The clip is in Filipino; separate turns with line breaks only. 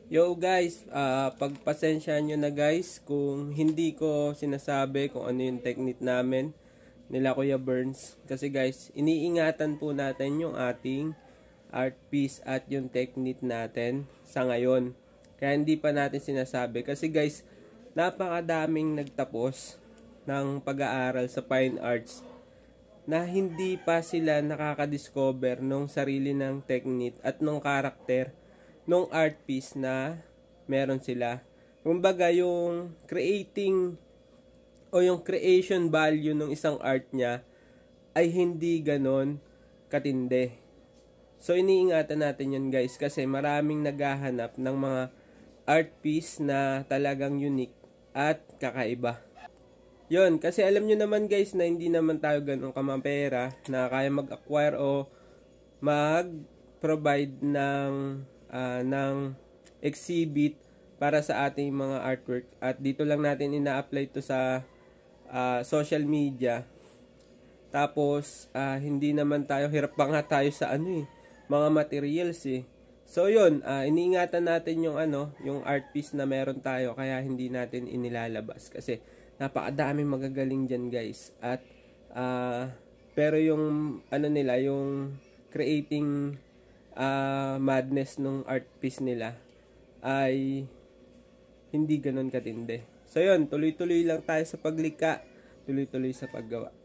Yo guys, pagpasensya nyo na guys kung hindi ko sinasabi kung ano yung technique namin nila Kuya Burns. Kasi guys, iniingatan po natin yung ating art piece at yung technique natin sa ngayon. Kaya hindi pa natin sinasabi. Kasi guys, napakadaming nagtapos ng pag-aaral sa fine arts na hindi pa sila nakaka-discover nung sarili ng technique at nung karakter nung art piece na meron sila. Kumbaga yung creating o yung creation value ng isang art niya ay hindi ganon katindi. So iniingatan natin yun guys kasi maraming naghahanap ng mga art piece na talagang unique at kakaiba. Yun, kasi alam nyo naman guys na hindi naman tayo ganun kamapera na kaya mag-acquire o mag-provide ng exhibit para sa ating mga artwork. At dito lang natin ina-apply to sa social media. Tapos, hindi naman tayo, hirap pa nga tayo sa mga materials eh. So yun, iniingatan natin yung yung art piece na meron tayo kaya hindi natin inilalabas kasi napakadaming magagaling diyan guys. At pero yung nila, yung creating madness nung art piece nila ay hindi ganoon katindi. So yun, tuloy-tuloy lang tayo sa paglikha, tuloy-tuloy sa paggawa.